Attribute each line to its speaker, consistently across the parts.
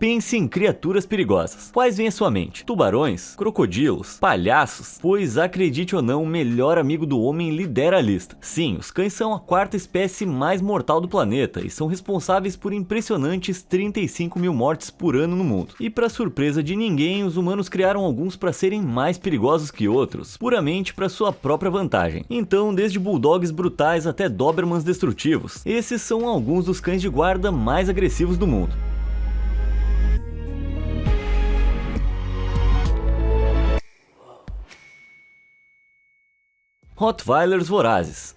Speaker 1: Pense em criaturas perigosas. Quais vêm à sua mente? Tubarões? Crocodilos? Palhaços? Pois, acredite ou não, o melhor amigo do homem lidera a lista. Sim, os cães são a quarta espécie mais mortal do planeta e são responsáveis por impressionantes 35 mil mortes por ano no mundo. E para surpresa de ninguém, os humanos criaram alguns para serem mais perigosos que outros, puramente para sua própria vantagem. Então, desde bulldogs brutais até dobermans destrutivos, esses são alguns dos cães de guarda mais agressivos do mundo. Rottweilers vorazes.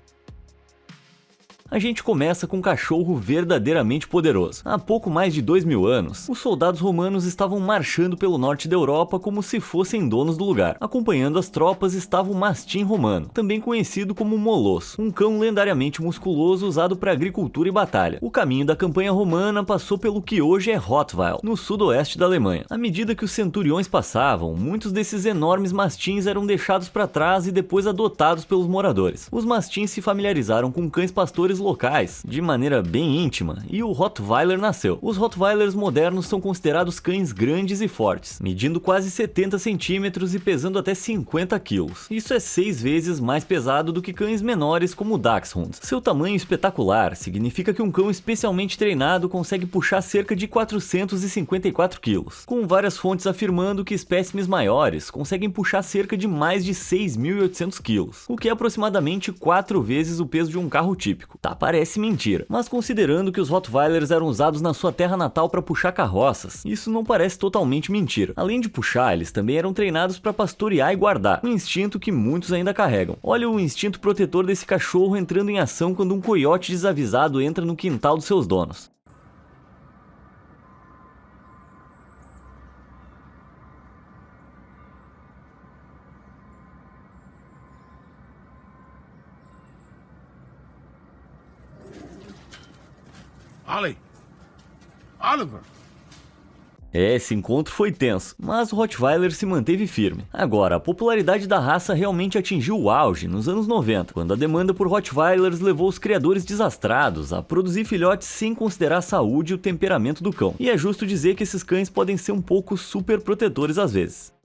Speaker 1: A gente começa com um cachorro verdadeiramente poderoso. Há pouco mais de 2000 anos, os soldados romanos estavam marchando pelo norte da Europa como se fossem donos do lugar. Acompanhando as tropas estava o mastim romano, também conhecido como molosso, um cão lendariamente musculoso usado para agricultura e batalha. O caminho da campanha romana passou pelo que hoje é Rottweil, no sudoeste da Alemanha. À medida que os centuriões passavam, muitos desses enormes mastins eram deixados para trás e depois adotados pelos moradores. Os mastins se familiarizaram com cães pastores locais, de maneira bem íntima, e o Rottweiler nasceu. Os Rottweilers modernos são considerados cães grandes e fortes, medindo quase 70 centímetros e pesando até 50 quilos. Isso é 6 vezes mais pesado do que cães menores como o Dachshund. Seu tamanho espetacular significa que um cão especialmente treinado consegue puxar cerca de 454 quilos, com várias fontes afirmando que espécimes maiores conseguem puxar cerca de mais de 6.800 quilos, o que é aproximadamente 4 vezes o peso de um carro típico. Tá, parece mentira, mas considerando que os Rottweilers eram usados na sua terra natal para puxar carroças, isso não parece totalmente mentira. Além de puxar, eles também eram treinados para pastorear e guardar, um instinto que muitos ainda carregam. Olha o instinto protetor desse cachorro entrando em ação quando um coiote desavisado entra no quintal dos seus donos.
Speaker 2: Oliver!
Speaker 1: Esse encontro foi tenso, mas o Rottweiler se manteve firme. Agora, a popularidade da raça realmente atingiu o auge nos anos 90, quando a demanda por Rottweilers levou os criadores desastrados a produzir filhotes sem considerar a saúde e o temperamento do cão. E é justo dizer que esses cães podem ser um pouco super protetores às vezes.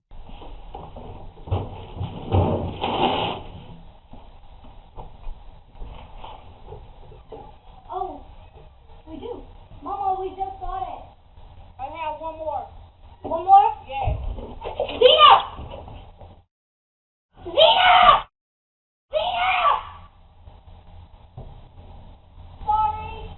Speaker 3: One more? Yeah. Zena! Zena! Zena! Sorry.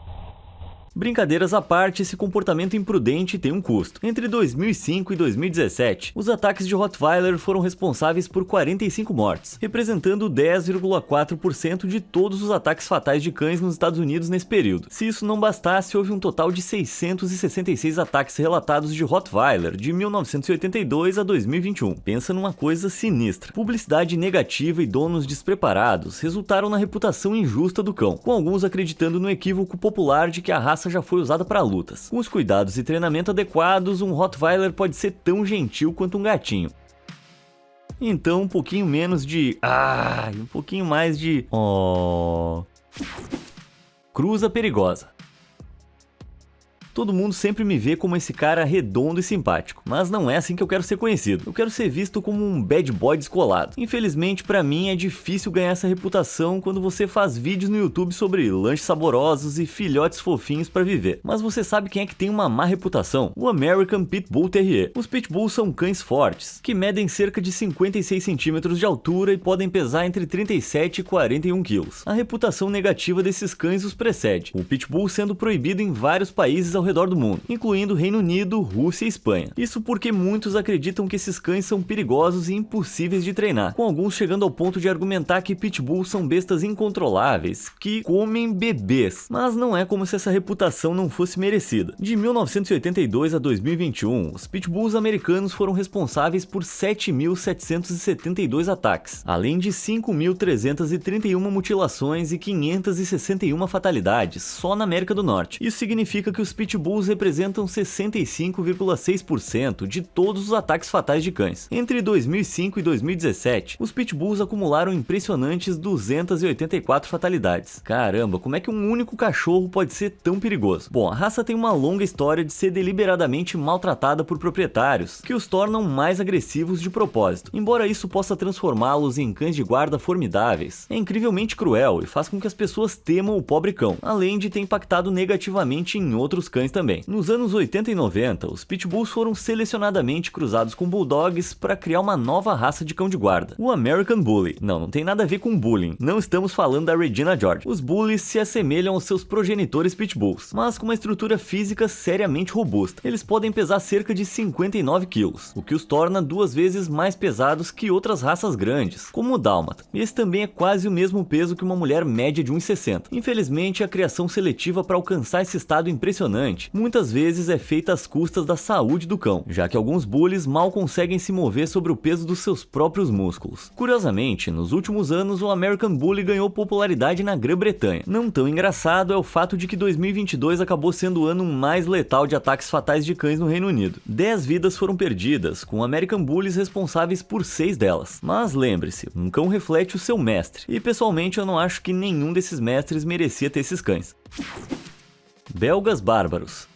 Speaker 1: Brincadeiras à parte, esse comportamento imprudente tem um custo. Entre 2005 e 2017, os ataques de Rottweiler foram responsáveis por 45 mortes, representando 10,4% de todos os ataques fatais de cães nos Estados Unidos nesse período. Se isso não bastasse, houve um total de 666 ataques relatados de Rottweiler de 1982 a 2021. Pensa numa coisa sinistra. Publicidade negativa e donos despreparados resultaram na reputação injusta do cão, com alguns acreditando no equívoco popular de que a raça já foi usada para lutas. Com os cuidados e treinamento adequados, um Rottweiler pode ser tão gentil quanto um gatinho. Então, um pouquinho menos de e um pouquinho mais de Cruza perigosa. Todo mundo sempre me vê como esse cara redondo e simpático, mas não é assim que eu quero ser conhecido. Eu quero ser visto como um bad boy descolado. Infelizmente, pra mim é difícil ganhar essa reputação quando você faz vídeos no YouTube sobre lanches saborosos e filhotes fofinhos pra viver. Mas você sabe quem é que tem uma má reputação? O American Pit Bull Terrier. Os Pit Bulls são cães fortes, que medem cerca de 56 centímetros de altura e podem pesar entre 37 e 41 quilos. A reputação negativa desses cães os precede, o Pit Bull sendo proibido em vários países ao redor do mundo, incluindo Reino Unido, Rússia e Espanha. Isso porque muitos acreditam que esses cães são perigosos e impossíveis de treinar, com alguns chegando ao ponto de argumentar que pitbulls são bestas incontroláveis, que comem bebês. Mas não é como se essa reputação não fosse merecida. De 1982 a 2021, os pitbulls americanos foram responsáveis por 7.772 ataques, além de 5.331 mutilações e 561 fatalidades, só na América do Norte. Isso significa que os pitbulls pitbulls representam 65,6% de todos os ataques fatais de cães. Entre 2005 e 2017, os pitbulls acumularam impressionantes 284 fatalidades. Caramba, como é que um único cachorro pode ser tão perigoso? Bom, a raça tem uma longa história de ser deliberadamente maltratada por proprietários, que os tornam mais agressivos de propósito. Embora isso possa transformá-los em cães de guarda formidáveis, é incrivelmente cruel e faz com que as pessoas temam o pobre cão, além de ter impactado negativamente em outros cães também. Nos anos 80 e 90, os pitbulls foram selecionadamente cruzados com bulldogs para criar uma nova raça de cão de guarda, o American Bully. Não tem nada a ver com bullying, não estamos falando da Regina George. Os bullies se assemelham aos seus progenitores pitbulls, mas com uma estrutura física seriamente robusta. Eles podem pesar cerca de 59 quilos, o que os torna 2 vezes mais pesados que outras raças grandes, como o Dálmata. Esse também é quase o mesmo peso que uma mulher média de 1,60. Infelizmente, a criação seletiva para alcançar esse estado impressionante muitas vezes é feita às custas da saúde do cão, já que alguns bullies mal conseguem se mover sobre o peso dos seus próprios músculos. Curiosamente, nos últimos anos o American Bully ganhou popularidade na Grã-Bretanha. Não tão engraçado é o fato de que 2022 acabou sendo o ano mais letal de ataques fatais de cães no Reino Unido. 10 vidas foram perdidas, com American Bullies responsáveis por 6 delas. Mas lembre-se, um cão reflete o seu mestre, e pessoalmente eu não acho que nenhum desses mestres merecia ter esses cães. Belgas bárbaros.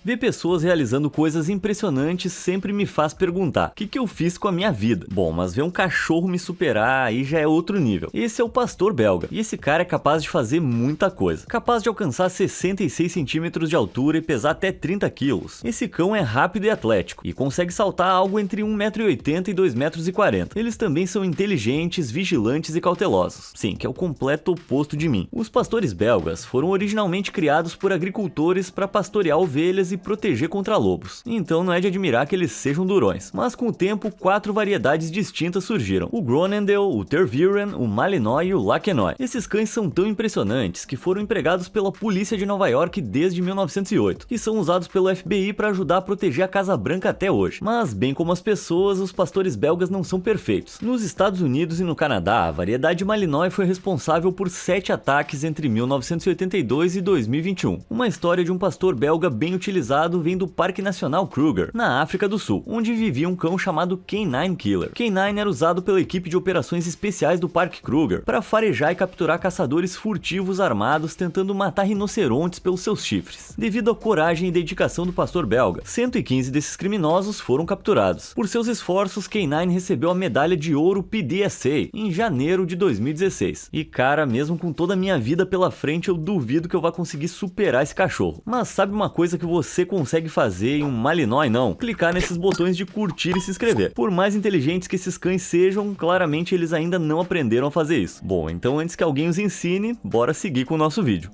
Speaker 1: Ver pessoas realizando coisas impressionantes sempre me faz perguntar: o que eu fiz com a minha vida? Bom, mas ver um cachorro me superar aí já é outro nível. Esse é o pastor belga, e esse cara é capaz de fazer muita coisa. Capaz de alcançar 66 centímetros de altura e pesar até 30 quilos. Esse cão é rápido e atlético, e consegue saltar algo entre 1,80 m e 2,40 m. Eles também são inteligentes, vigilantes e cautelosos. Sim, que é o completo oposto de mim. Os pastores belgas foram originalmente criados por agricultores para pastorear ovelhas e proteger contra lobos, então não é de admirar que eles sejam durões. Mas com o tempo, 4 variedades distintas surgiram: o Groenendel, o Tervuren, o Malinois e o Lakenois. Esses cães são tão impressionantes que foram empregados pela polícia de Nova York desde 1908, e são usados pelo FBI para ajudar a proteger a Casa Branca até hoje. Mas, bem como as pessoas, os pastores belgas não são perfeitos. Nos Estados Unidos e no Canadá, a variedade Malinois foi responsável por 7 ataques entre 1982 e 2021. Uma história de um pastor belga bem utilizado vem do Parque Nacional Kruger, na África do Sul, onde vivia um cão chamado Canine Killer. Canine era usado pela equipe de operações especiais do Parque Kruger para farejar e capturar caçadores furtivos armados tentando matar rinocerontes pelos seus chifres. Devido à coragem e dedicação do pastor belga, 115 desses criminosos foram capturados. Por seus esforços, Canine recebeu a medalha de ouro PDSA em janeiro de 2016. E cara, mesmo com toda a minha vida pela frente, eu duvido que eu vá conseguir superar esse cachorro. Mas sabe uma coisa que você consegue fazer em um Malinois não? Clicar nesses botões de curtir e se inscrever. Por mais inteligentes que esses cães sejam, claramente eles ainda não aprenderam a fazer isso. Bom, então antes que alguém os ensine, bora seguir com o nosso vídeo.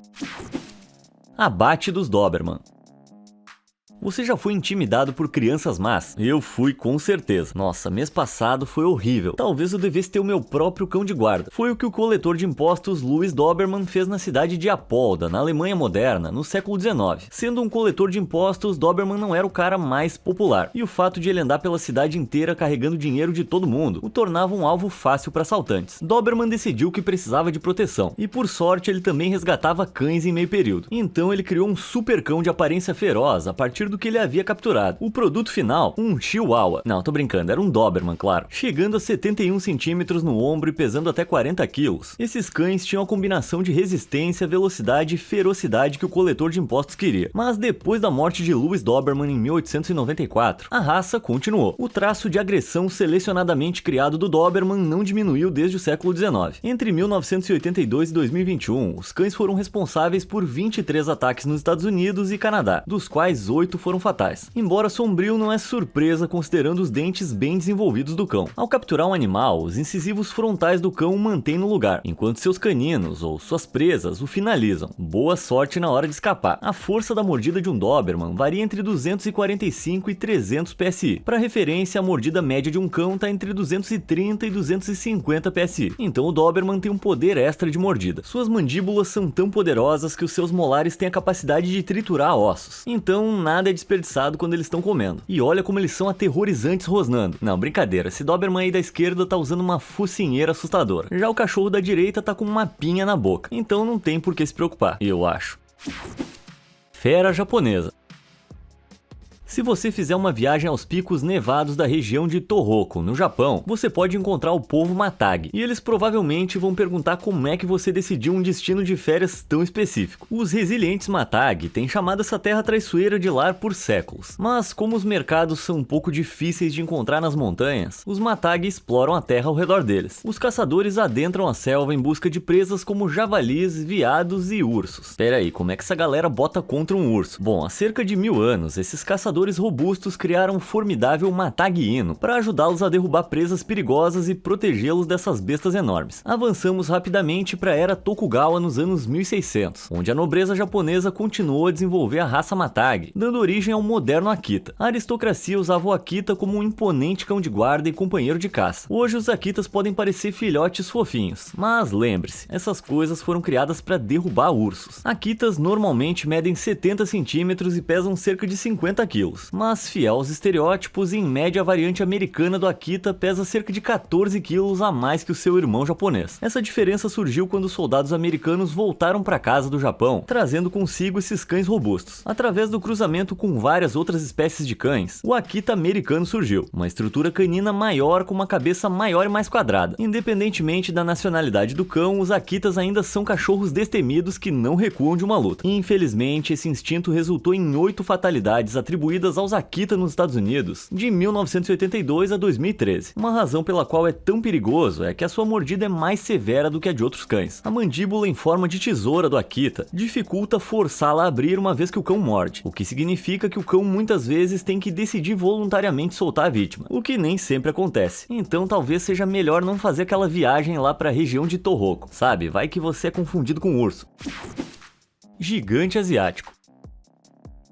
Speaker 1: Abate dos Doberman. Você já foi intimidado por crianças más? Eu fui, com certeza. Nossa, mês passado foi horrível. Talvez eu devesse ter o meu próprio cão de guarda. Foi o que o coletor de impostos Louis Doberman fez na cidade de Apolda, na Alemanha moderna, no século XIX. Sendo um coletor de impostos, Doberman não era o cara mais popular. E o fato de ele andar pela cidade inteira carregando dinheiro de todo mundo o tornava um alvo fácil para assaltantes. Doberman decidiu que precisava de proteção. E por sorte, ele também resgatava cães em meio período. Então ele criou um super cão de aparência feroz a partir do que ele havia capturado. O produto final, um Chihuahua. Não, tô brincando, era um Doberman, claro. Chegando a 71 centímetros no ombro e pesando até 40 quilos. Esses cães tinham a combinação de resistência, velocidade e ferocidade que o coletor de impostos queria. Mas depois da morte de Louis Doberman em 1894, a raça continuou. O traço de agressão selecionadamente criado do Doberman não diminuiu desde o século XIX. Entre 1982 e 2021, os cães foram responsáveis por 23 ataques nos Estados Unidos e Canadá, dos quais 8 foram fatais. Embora sombrio, não é surpresa considerando os dentes bem desenvolvidos do cão. Ao capturar um animal, os incisivos frontais do cão o mantêm no lugar, enquanto seus caninos ou suas presas o finalizam. Boa sorte na hora de escapar. A força da mordida de um Doberman varia entre 245 e 300 PSI. Para referência, a mordida média de um cão está entre 230 e 250 PSI. Então o Doberman tem um poder extra de mordida. Suas mandíbulas são tão poderosas que os seus molares têm a capacidade de triturar ossos. Então nada é desperdiçado quando eles estão comendo. E olha como eles são aterrorizantes rosnando. Não, brincadeira, esse Doberman aí da esquerda tá usando uma focinheira assustadora. Já o cachorro da direita tá com uma pinha na boca. Então não tem por que se preocupar, eu acho. Fera japonesa. Se você fizer uma viagem aos picos nevados da região de Tohoku, no Japão, você pode encontrar o povo Matagi, e eles provavelmente vão perguntar como é que você decidiu um destino de férias tão específico. Os resilientes Matagi têm chamado essa terra traiçoeira de lar por séculos, mas como os mercados são um pouco difíceis de encontrar nas montanhas, os Matagi exploram a terra ao redor deles. Os caçadores adentram a selva em busca de presas como javalis, veados e ursos. Pera aí, como é que essa galera bota contra um urso? Bom, há cerca de 1000 anos, esses caçadores robustos criaram um formidável Matagi-ino para ajudá-los a derrubar presas perigosas e protegê-los dessas bestas enormes. Avançamos rapidamente para a era Tokugawa nos anos 1600, onde a nobreza japonesa continuou a desenvolver a raça Matagi, dando origem ao moderno Akita. A aristocracia usava o Akita como um imponente cão de guarda e companheiro de caça. Hoje os Akitas podem parecer filhotes fofinhos, mas lembre-se, essas coisas foram criadas para derrubar ursos. Akitas normalmente medem 70 centímetros e pesam cerca de 50 quilos. Mas fiel aos estereótipos, em média a variante americana do Akita pesa cerca de 14 quilos a mais que o seu irmão japonês. Essa diferença surgiu quando os soldados americanos voltaram para casa do Japão, trazendo consigo esses cães robustos. Através do cruzamento com várias outras espécies de cães, o Akita americano surgiu, uma estrutura canina maior com uma cabeça maior e mais quadrada. Independentemente da nacionalidade do cão, os Akitas ainda são cachorros destemidos que não recuam de uma luta. Infelizmente, esse instinto resultou em 8 fatalidades atribuídas aos Akita nos Estados Unidos, de 1982 a 2013. Uma razão pela qual é tão perigoso é que a sua mordida é mais severa do que a de outros cães. A mandíbula em forma de tesoura do Akita dificulta forçá-la a abrir uma vez que o cão morde, o que significa que o cão muitas vezes tem que decidir voluntariamente soltar a vítima, o que nem sempre acontece. Então talvez seja melhor não fazer aquela viagem lá para a região de Tohoku, sabe? Vai que você é confundido com um urso. Gigante asiático.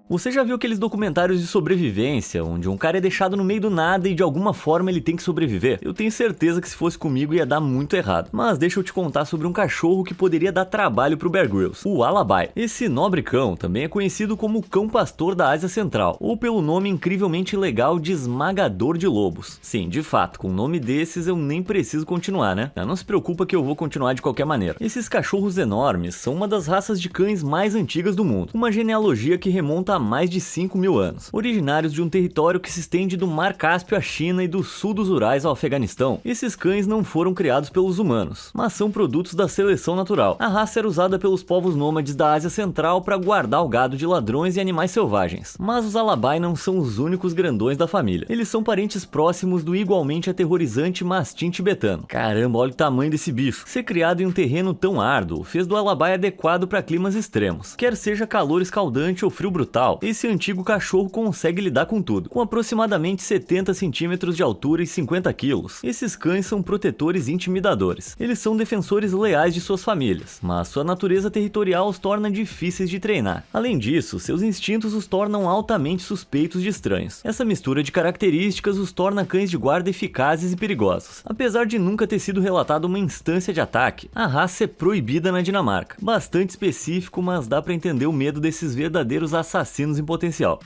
Speaker 1: Você já viu aqueles documentários de sobrevivência, onde um cara é deixado no meio do nada e de alguma forma ele tem que sobreviver? Eu tenho certeza que se fosse comigo ia dar muito errado. Mas deixa eu te contar sobre um cachorro que poderia dar trabalho pro Bear Grylls, o Alabai. Esse nobre cão também é conhecido como o cão pastor da Ásia Central, ou pelo nome incrivelmente legal de esmagador de lobos. Sim, de fato, com um nome desses eu nem preciso continuar, né? Não se preocupa que eu vou continuar de qualquer maneira. Esses cachorros enormes são uma das raças de cães mais antigas do mundo, uma genealogia que remonta há mais de 5.000 anos. Originários de um território que se estende do Mar Cáspio à China e do sul dos Urais ao Afeganistão, esses cães não foram criados pelos humanos, mas são produtos da seleção natural. A raça era usada pelos povos nômades da Ásia Central para guardar o gado de ladrões e animais selvagens. Mas os Alabai não são os únicos grandões da família. Eles são parentes próximos do igualmente aterrorizante mastim tibetano. Caramba, olha o tamanho desse bicho. Ser criado em um terreno tão árduo fez do Alabai adequado para climas extremos. Quer seja calor escaldante ou frio brutal, esse antigo cachorro consegue lidar com tudo. Com aproximadamente 70 centímetros de altura e 50 quilos, esses cães são protetores e intimidadores. Eles são defensores leais de suas famílias, mas sua natureza territorial os torna difíceis de treinar. Além disso, seus instintos os tornam altamente suspeitos de estranhos. Essa mistura de características os torna cães de guarda eficazes e perigosos. Apesar de nunca ter sido relatada uma instância de ataque, a raça é proibida na Dinamarca. Bastante específico, mas dá pra entender o medo desses verdadeiros assassinos em potencial.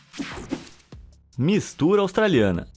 Speaker 1: Mistura australiana.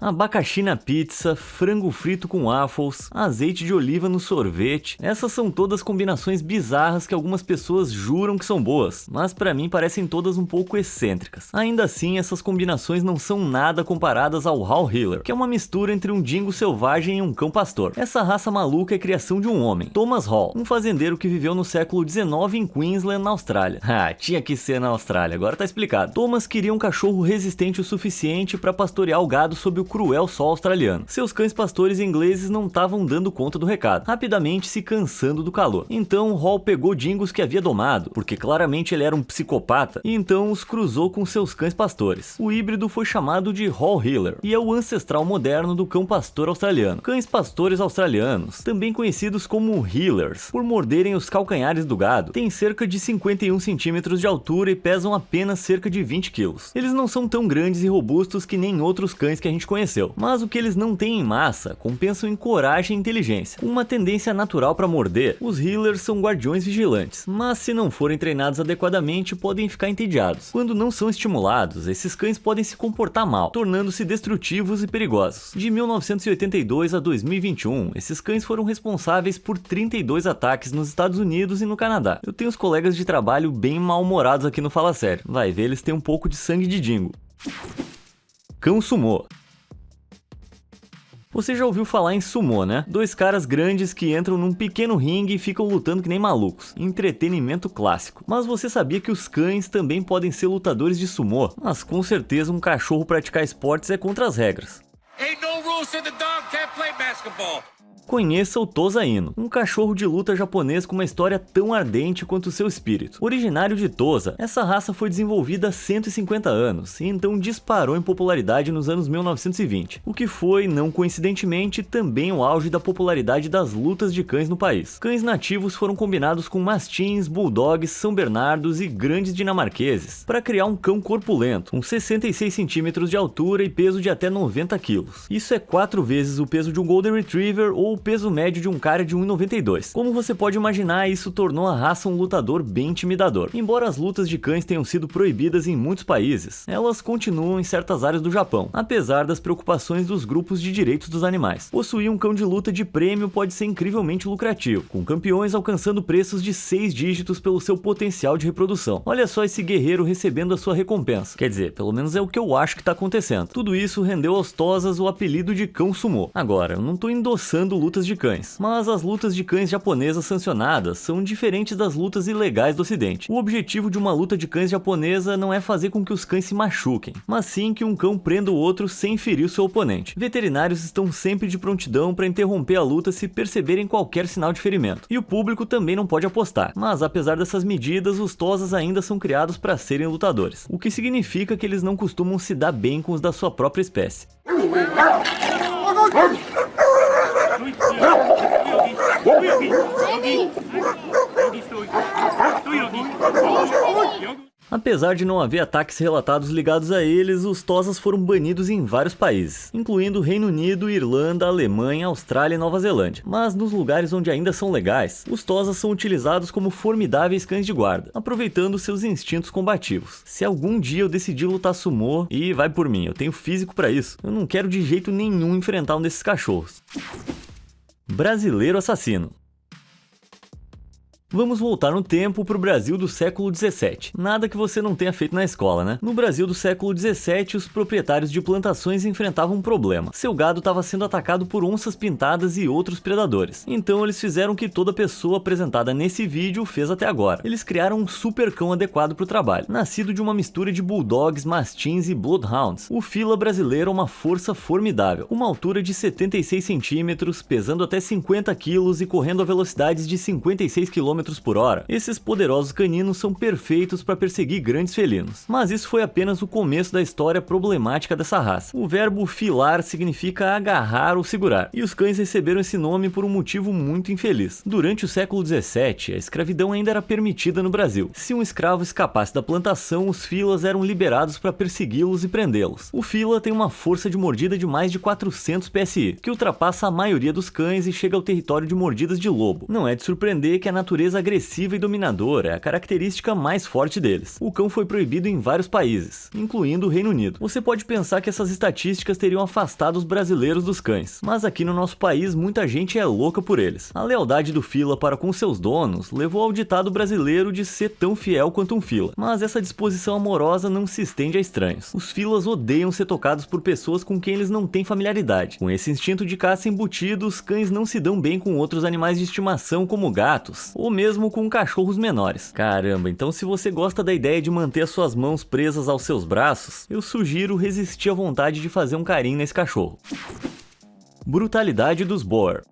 Speaker 1: Abacaxi na pizza, frango frito com waffles, azeite de oliva no sorvete. Essas são todas combinações bizarras que algumas pessoas juram que são boas, mas pra mim parecem todas um pouco excêntricas. Ainda assim, essas combinações não são nada comparadas ao Rottweiler, que é uma mistura entre um dingo selvagem e um cão pastor. Essa raça maluca é criação de um homem, Thomas Hall, um fazendeiro que viveu no século XIX em Queensland, na Austrália. Tinha que ser na Austrália, agora tá explicado. Thomas queria um cachorro resistente o suficiente para pastorear o gado sob o cruel sol australiano. Seus cães pastores ingleses não estavam dando conta do recado, rapidamente se cansando do calor. Então Hall pegou dingos que havia domado, porque claramente ele era um psicopata, e então os cruzou com seus cães pastores. O híbrido foi chamado de Rottweiler e é o ancestral moderno do cão pastor australiano. Cães pastores australianos, também conhecidos como Heelers, por morderem os calcanhares do gado, têm cerca de 51 centímetros de altura e pesam apenas cerca de 20 quilos. Eles não são tão grandes e robustos que nem outros cães que a gente conhece, conheceu. Mas o que eles não têm em massa compensam em coragem e inteligência. Com uma tendência natural para morder, os healers são guardiões vigilantes, mas se não forem treinados adequadamente, podem ficar entediados. Quando não são estimulados, esses cães podem se comportar mal, tornando-se destrutivos e perigosos. De 1982 a 2021, esses cães foram responsáveis por 32 ataques nos Estados Unidos e no Canadá. Eu tenho os colegas de trabalho bem mal-humorados aqui no Fala Sério. Vai ver, eles têm um pouco de sangue de dingo. Cão sumô. Você já ouviu falar em sumô, né? Dois caras grandes que entram num pequeno ringue e ficam lutando que nem malucos. Entretenimento clássico. Mas você sabia que os cães também podem ser lutadores de sumô? Mas com certeza um cachorro praticar esportes é contra as regras.
Speaker 2: Ain't no rules said the dog can't play basketball.
Speaker 1: Conheça o Tosa Ino, um cachorro de luta japonês com uma história tão ardente quanto seu espírito. Originário de Tosa, essa raça foi desenvolvida há 150 anos e então disparou em popularidade nos anos 1920, o que foi, não coincidentemente, também o auge da popularidade das lutas de cães no país. Cães nativos foram combinados com mastins, bulldogs, são bernardos e grandes dinamarqueses para criar um cão corpulento, com 66 centímetros de altura e peso de até 90 quilos. Isso é 4 vezes o peso de um Golden Retriever ou o peso médio de um cara de 1,92. Como você pode imaginar, isso tornou a raça um lutador bem intimidador. Embora as lutas de cães tenham sido proibidas em muitos países, elas continuam em certas áreas do Japão, apesar das preocupações dos grupos de direitos dos animais. Possuir um cão de luta de prêmio pode ser incrivelmente lucrativo, com campeões alcançando preços de 6 dígitos pelo seu potencial de reprodução. Olha só esse guerreiro recebendo a sua recompensa. Quer dizer, pelo menos é o que eu acho que tá acontecendo. Tudo isso rendeu aos Tosas o apelido de cão sumô. Agora, eu não tô endossando lutas de cães, mas as lutas de cães japonesas sancionadas são diferentes das lutas ilegais do ocidente. O objetivo de uma luta de cães japonesa não é fazer com que os cães se machuquem, mas sim que um cão prenda o outro sem ferir o seu oponente. Veterinários estão sempre de prontidão para interromper a luta se perceberem qualquer sinal de ferimento, e o público também não pode apostar. Mas apesar dessas medidas, os Tosas ainda são criados para serem lutadores, o que significa que eles não costumam se dar bem com os da sua própria espécie. Apesar de não haver ataques relatados ligados a eles, os Tosas foram banidos em vários países, incluindo Reino Unido, Irlanda, Alemanha, Austrália e Nova Zelândia. Mas nos lugares onde ainda são legais, os Tosas são utilizados como formidáveis cães de guarda, aproveitando seus instintos combativos. Se algum dia eu decidir lutar sumô, e vai por mim, eu tenho físico pra isso, eu não quero de jeito nenhum enfrentar um desses cachorros. Brasileiro assassino. Vamos voltar no tempo para o Brasil do século XVII. Nada que você não tenha feito na escola, né? No Brasil do século XVII, os proprietários de plantações enfrentavam um problema. Seu gado estava sendo atacado por onças pintadas e outros predadores. Então eles fizeram o que toda pessoa apresentada nesse vídeo fez até agora. Eles criaram um super cão adequado para o trabalho. Nascido de uma mistura de bulldogs, mastins e bloodhounds, o Fila brasileiro é uma força formidável. Uma altura de 76 centímetros, pesando até 50 quilos e correndo a velocidades de 56 km por hora. Esses poderosos caninos são perfeitos para perseguir grandes felinos. Mas isso foi apenas o começo da história problemática dessa raça. O verbo filar significa agarrar ou segurar, e os cães receberam esse nome por um motivo muito infeliz. Durante o século XVII, a escravidão ainda era permitida no Brasil. Se um escravo escapasse da plantação, os filas eram liberados para persegui-los e prendê-los. O fila tem uma força de mordida de mais de 400 PSI, que ultrapassa a maioria dos cães e chega ao território de mordidas de lobo. Não é de surpreender que a natureza agressiva e dominadora é a característica mais forte deles. O cão foi proibido em vários países, incluindo o Reino Unido. Você pode pensar que essas estatísticas teriam afastado os brasileiros dos cães, mas aqui no nosso país muita gente é louca por eles. A lealdade do fila para com seus donos levou ao ditado brasileiro de ser tão fiel quanto um fila, mas essa disposição amorosa não se estende a estranhos. Os filas odeiam ser tocados por pessoas com quem eles não têm familiaridade. Com esse instinto de caça embutido, os cães não se dão bem com outros animais de estimação como gatos, ou mesmo com cachorros menores. Caramba, então se você gosta da ideia de manter as suas mãos presas aos seus braços, eu sugiro resistir à vontade de fazer um carinho nesse cachorro. Brutalidade dos Boer.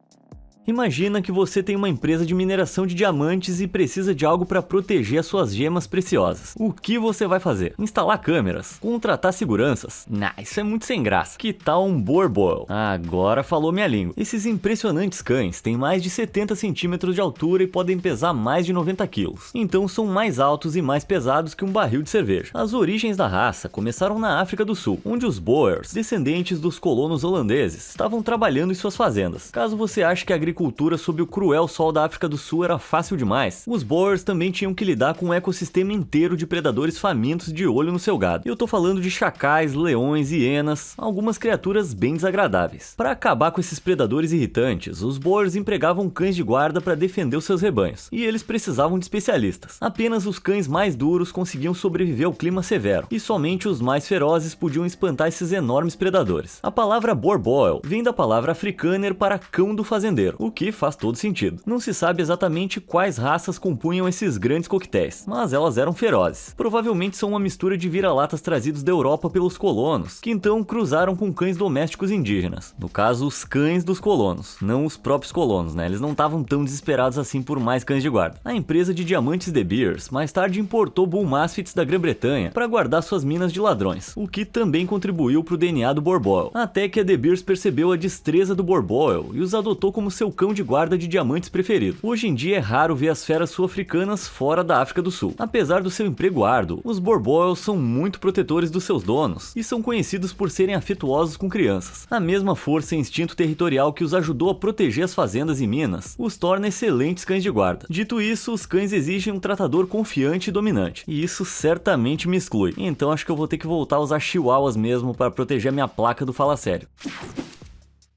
Speaker 1: Imagina que você tem uma empresa de mineração de diamantes e precisa de algo para proteger as suas gemas preciosas. O que você vai fazer? Instalar câmeras? Contratar seguranças? Nah, isso é muito sem graça. Que tal um Boerboel? Agora falou minha língua. Esses impressionantes cães têm mais de 70 centímetros de altura e podem pesar mais de 90 quilos. Então são mais altos e mais pesados que um barril de cerveja. As origens da raça começaram na África do Sul, onde os Boers, descendentes dos colonos holandeses, estavam trabalhando em suas fazendas. Caso você ache que a agricultura sob o cruel sol da África do Sul era fácil demais, os Boers também tinham que lidar com um ecossistema inteiro de predadores famintos de olho no seu gado. E eu tô falando de chacais, leões, hienas, algumas criaturas bem desagradáveis. Para acabar com esses predadores irritantes, os Boers empregavam cães de guarda para defender os seus rebanhos, e eles precisavam de especialistas. Apenas os cães mais duros conseguiam sobreviver ao clima severo, e somente os mais ferozes podiam espantar esses enormes predadores. A palavra Boerboel vem da palavra africâner para cão do fazendeiro, o que faz todo sentido. Não se sabe exatamente quais raças compunham esses grandes coquetéis, mas elas eram ferozes. Provavelmente são uma mistura de vira-latas trazidos da Europa pelos colonos, que então cruzaram com cães domésticos indígenas. No caso, os cães dos colonos, não os próprios colonos, né? Eles não estavam tão desesperados assim por mais cães de guarda. A empresa de diamantes De Beers mais tarde importou Bull Mastiffs da Grã-Bretanha para guardar suas minas de ladrões, o que também contribuiu para o DNA do Boerboel. Até que a De Beers percebeu a destreza do Boerboel e os adotou como seu cão de guarda de diamantes preferido. Hoje em dia é raro ver as feras sul-africanas fora da África do Sul. Apesar do seu emprego árduo, os Boerboels são muito protetores dos seus donos e são conhecidos por serem afetuosos com crianças. A mesma força e instinto territorial que os ajudou a proteger as fazendas e minas os torna excelentes cães de guarda. Dito isso, os cães exigem um tratador confiante e dominante, e isso certamente me exclui. Então acho que eu vou ter que voltar a usar chihuahuas mesmo para proteger a minha placa do Fala Sério.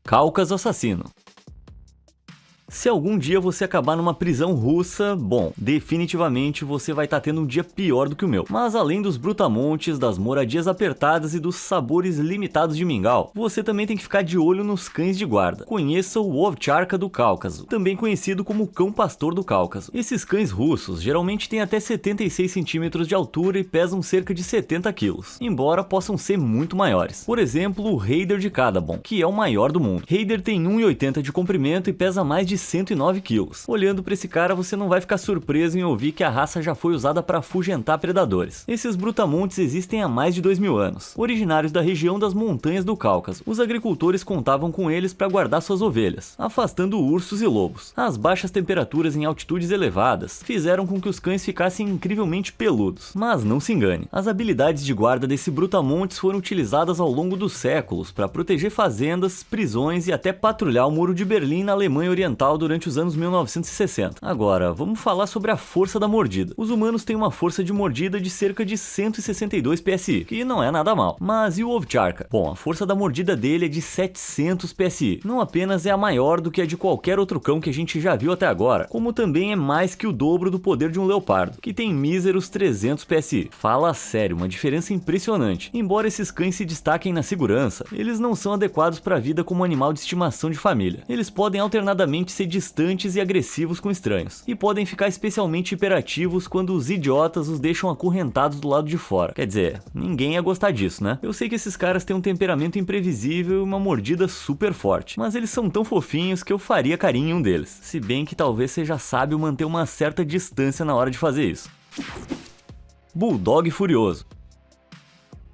Speaker 1: Cáucaso assassino. Se algum dia você acabar numa prisão russa, bom, definitivamente você vai estar tendo um dia pior do que o meu. Mas além dos brutamontes, das moradias apertadas e dos sabores limitados de mingau, você também tem que ficar de olho nos cães de guarda. Conheça o Ovcharka do Cáucaso, também conhecido como cão pastor do Cáucaso. Esses cães russos geralmente têm até 76 centímetros de altura e pesam cerca de 70 quilos, embora possam ser muito maiores. Por exemplo, o Raider de Kadabon, que é o maior do mundo. Raider tem 1,80 de comprimento e pesa mais de 109 quilos. Olhando para esse cara, você não vai ficar surpreso em ouvir que a raça já foi usada para afugentar predadores. Esses brutamontes existem há mais de 2000 anos. Originários da região das montanhas do Cáucaso, os agricultores contavam com eles para guardar suas ovelhas, afastando ursos e lobos. As baixas temperaturas em altitudes elevadas fizeram com que os cães ficassem incrivelmente peludos. Mas não se engane, as habilidades de guarda desse brutamontes foram utilizadas ao longo dos séculos para proteger fazendas, prisões e até patrulhar o Muro de Berlim na Alemanha Oriental durante os anos 1960. Agora, vamos falar sobre a força da mordida. Os humanos têm uma força de mordida de cerca de 162 PSI, que não é nada mal. Mas e o Ovcharka? Bom, a força da mordida dele é de 700 PSI. Não apenas é a maior do que a de qualquer outro cão que a gente já viu até agora, como também é mais que o dobro do poder de um leopardo, que tem míseros 300 PSI. Fala sério, uma diferença impressionante. Embora esses cães se destaquem na segurança, eles não são adequados para a vida como animal de estimação de família. Eles podem alternadamente ser distantes e agressivos com estranhos, e podem ficar especialmente hiperativos quando os idiotas os deixam acorrentados do lado de fora. Quer dizer, ninguém ia gostar disso, né? Eu sei que esses caras têm um temperamento imprevisível e uma mordida super forte, mas eles são tão fofinhos que eu faria carinho em um deles, se bem que talvez seja sábio manter uma certa distância na hora de fazer isso. Bulldog furioso.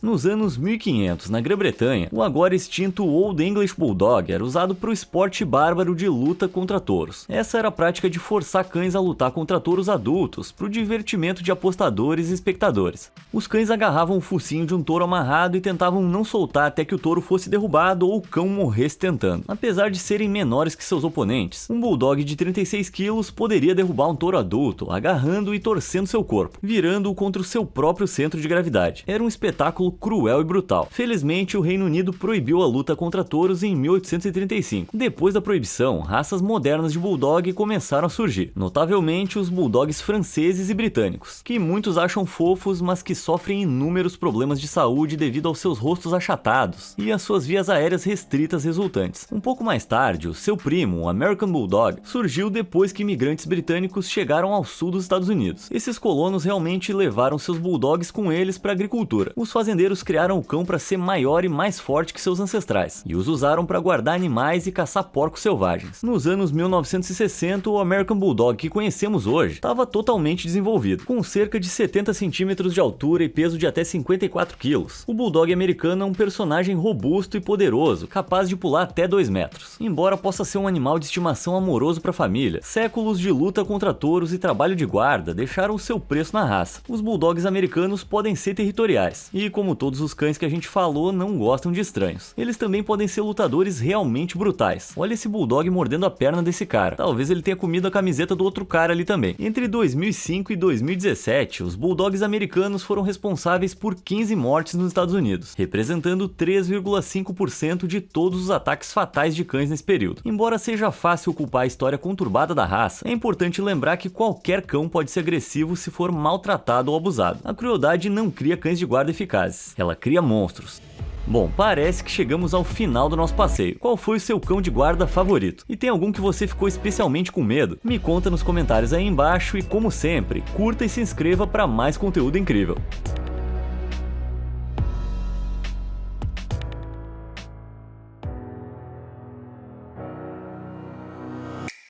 Speaker 1: Nos anos 1500, na Grã-Bretanha, o agora extinto Old English Bulldog era usado para o esporte bárbaro de luta contra touros. Essa era a prática de forçar cães a lutar contra touros adultos para o divertimento de apostadores e espectadores. Os cães agarravam o focinho de um touro amarrado e tentavam não soltar até que o touro fosse derrubado ou o cão morresse tentando. Apesar de serem menores que seus oponentes, um Bulldog de 36 quilos poderia derrubar um touro adulto, agarrando e torcendo seu corpo, virando-o contra o seu próprio centro de gravidade. Era um espetáculo cruel e brutal. Felizmente, o Reino Unido proibiu a luta contra touros em 1835. Depois da proibição, raças modernas de Bulldog começaram a surgir, notavelmente os Bulldogs franceses e britânicos, que muitos acham fofos, mas que sofrem inúmeros problemas de saúde devido aos seus rostos achatados e às suas vias aéreas restritas resultantes. Um pouco mais tarde, o seu primo, o American Bulldog, surgiu depois que imigrantes britânicos chegaram ao sul dos Estados Unidos. Esses colonos realmente levaram seus Bulldogs com eles para a agricultura. Os fazendeiros fazendeiros criaram o cão para ser maior e mais forte que seus ancestrais, e os usaram para guardar animais e caçar porcos selvagens. Nos anos 1960, o American Bulldog que conhecemos hoje estava totalmente desenvolvido, com cerca de 70 centímetros de altura e peso de até 54 quilos. O Bulldog americano é um personagem robusto e poderoso, capaz de pular até 2 metros. Embora possa ser um animal de estimação amoroso para a família, séculos de luta contra touros e trabalho de guarda deixaram seu preço na raça. Os Bulldogs americanos podem ser territoriais, e como todos os cães que a gente falou, não gostam de estranhos. Eles também podem ser lutadores realmente brutais. Olha esse Bulldog mordendo a perna desse cara. Talvez ele tenha comido a camiseta do outro cara ali também. Entre 2005 e 2017, os Bulldogs americanos foram responsáveis por 15 mortes nos Estados Unidos, representando 3,5% de todos os ataques fatais de cães nesse período. Embora seja fácil culpar a história conturbada da raça, é importante lembrar que qualquer cão pode ser agressivo se for maltratado ou abusado. A crueldade não cria cães de guarda eficazes, ela cria monstros. Bom, parece que chegamos ao final do nosso passeio. Qual foi o seu cão de guarda favorito? E tem algum que você ficou especialmente com medo? Me conta nos comentários aí embaixo e, como sempre, curta e se inscreva para mais conteúdo incrível.